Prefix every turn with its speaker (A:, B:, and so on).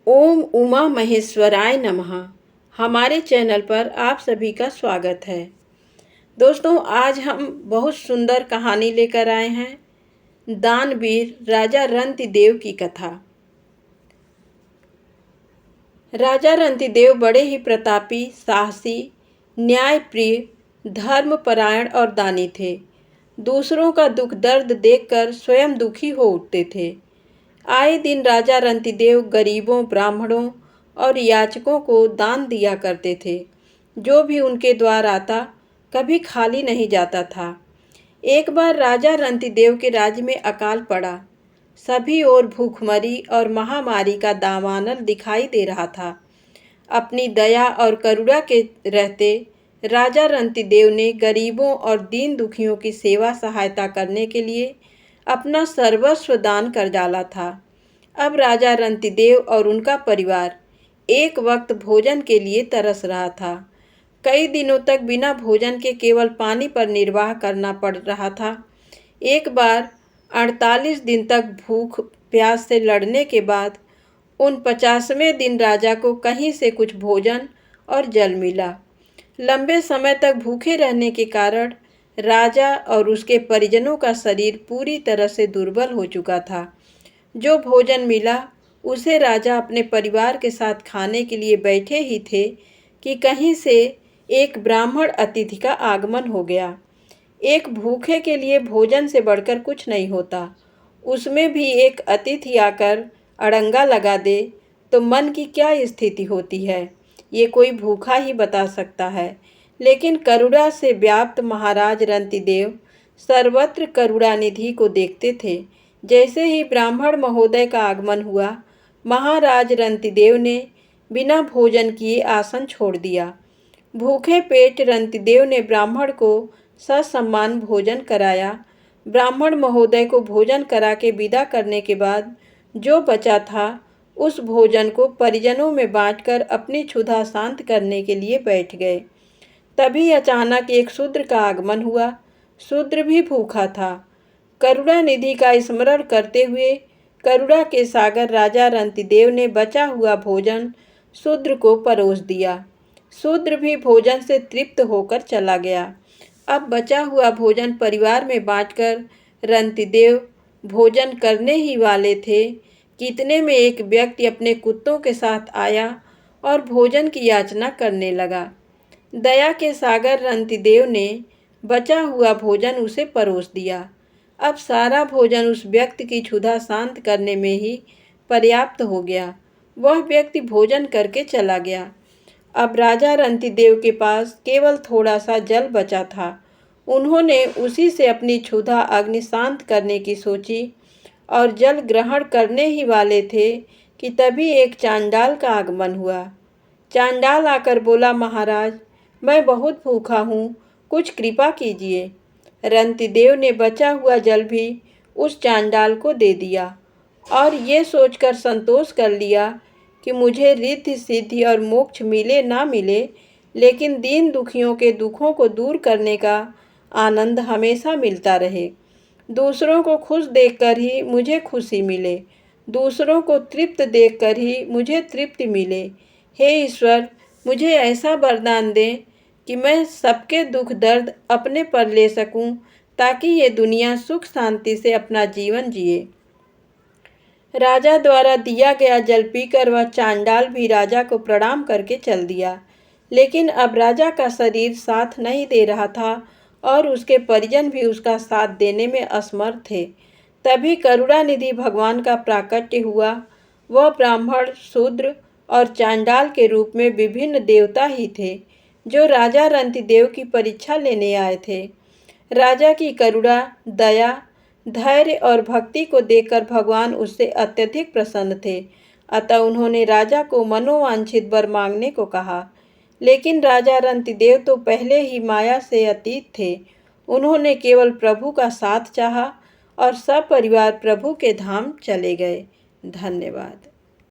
A: ओम उमा महेश्वराय नमः। हमारे चैनल पर आप सभी का स्वागत है। दोस्तों, आज हम बहुत सुंदर कहानी लेकर आए हैं। दानवीर राजा रंतिदेव की कथा। राजा रंतिदेव बड़े ही प्रतापी, साहसी, न्यायप्रिय, धर्मपरायण और दानी थे। दूसरों का दुख दर्द देखकर स्वयं दुखी हो उठते थे। आए दिन राजा रंतिदेव गरीबों, ब्राह्मणों और याचकों को दान दिया करते थे। जो भी उनके द्वार आता कभी खाली नहीं जाता था। एक बार राजा रंतिदेव के राज्य में अकाल पड़ा। सभी ओर भूखमरी और महामारी का दावानल दिखाई दे रहा था। अपनी दया और करुणा के रहते राजा रंतिदेव ने गरीबों और दीन दुखियों की सेवा सहायता करने के लिए अपना सर्वस्व दान कर डाला था। अब राजा रंतिदेव और उनका परिवार एक वक्त भोजन के लिए तरस रहा था। कई दिनों तक बिना भोजन के केवल पानी पर निर्वाह करना पड़ रहा था। एक बार 48 दिन तक भूख प्यास से लड़ने के बाद 49वें दिन राजा को कहीं से कुछ भोजन और जल मिला। लंबे समय तक भूखे रहने के कारण राजा और उसके परिजनों का शरीर पूरी तरह से दुर्बल हो चुका था। जो भोजन मिला उसे राजा अपने परिवार के साथ खाने के लिए बैठे ही थे कि कहीं से एक ब्राह्मण अतिथि का आगमन हो गया। एक भूखे के लिए भोजन से बढ़कर कुछ नहीं होता, उसमें भी एक अतिथि आकर अड़ंगा लगा दे तो मन की क्या स्थिति होती है, ये कोई भूखा ही बता सकता है। लेकिन करुणा से व्याप्त महाराज रंतिदेव सर्वत्र करुणानिधि को देखते थे। जैसे ही ब्राह्मण महोदय का आगमन हुआ, महाराज रंतिदेव ने बिना भोजन किए आसन छोड़ दिया। भूखे पेट रंतिदेव ने ब्राह्मण को ससम्मान भोजन कराया। ब्राह्मण महोदय को भोजन करा के विदा करने के बाद जो बचा था उस भोजन को परिजनों में बांटकर अपनी क्षुधा शांत करने के लिए बैठ गए। तभी अचानक एक शूद्र का आगमन हुआ। शूद्र भी भूखा था। करुणा निधि का स्मरण करते हुए करुणा के सागर राजा रंतिदेव ने बचा हुआ भोजन शूद्र को परोस दिया। शूद्र भी भोजन से तृप्त होकर चला गया। अब बचा हुआ भोजन परिवार में बांटकर रंतिदेव भोजन करने ही वाले थे कि इतने में एक व्यक्ति अपने कुत्तों के साथ आया और भोजन की याचना करने लगा। दया के सागर रंतिदेव ने बचा हुआ भोजन उसे परोस दिया। अब सारा भोजन उस व्यक्ति की क्षुधा शांत करने में ही पर्याप्त हो गया। वह व्यक्ति भोजन करके चला गया। अब राजा रंतिदेव के पास केवल थोड़ा सा जल बचा था। उन्होंने उसी से अपनी क्षुधा अग्नि शांत करने की सोची और जल ग्रहण करने ही वाले थे कि तभी एक चांडाल का आगमन हुआ। चांडाल आकर बोला, महाराज, मैं बहुत भूखा हूँ, कुछ कृपा कीजिए। रंतिदेव ने बचा हुआ जल भी उस चांडाल को दे दिया और ये सोचकर संतोष कर लिया कि मुझे रिद्धि सिद्धि और मोक्ष मिले ना मिले, लेकिन दीन दुखियों के दुखों को दूर करने का आनंद हमेशा मिलता रहे। दूसरों को खुश देखकर ही मुझे खुशी मिले, दूसरों को तृप्त देखकर ही मुझे तृप्ति मिले। हे ईश्वर, मुझे ऐसा वरदान दें कि मैं सबके दुख दर्द अपने पर ले सकूं, ताकि ये दुनिया सुख शांति से अपना जीवन जिए। राजा द्वारा दिया गया जल पीकर वह चांडाल भी राजा को प्रणाम करके चल दिया। लेकिन अब राजा का शरीर साथ नहीं दे रहा था और उसके परिजन भी उसका साथ देने में असमर्थ थे। तभी करुणानिधि भगवान का प्राकट्य हुआ। वह ब्राह्मण, शूद्र और चांडाल के रूप में विभिन्न देवता ही थे जो राजा रंतिदेव की परीक्षा लेने आए थे। राजा की करुणा, दया, धैर्य और भक्ति को देखकर भगवान उससे अत्यधिक प्रसन्न थे। अतः उन्होंने राजा को मनोवांछित वर मांगने को कहा। लेकिन राजा रंतिदेव तो पहले ही माया से अतीत थे। उन्होंने केवल प्रभु का साथ चाहा और सपरिवार प्रभु के धाम चले गए। धन्यवाद।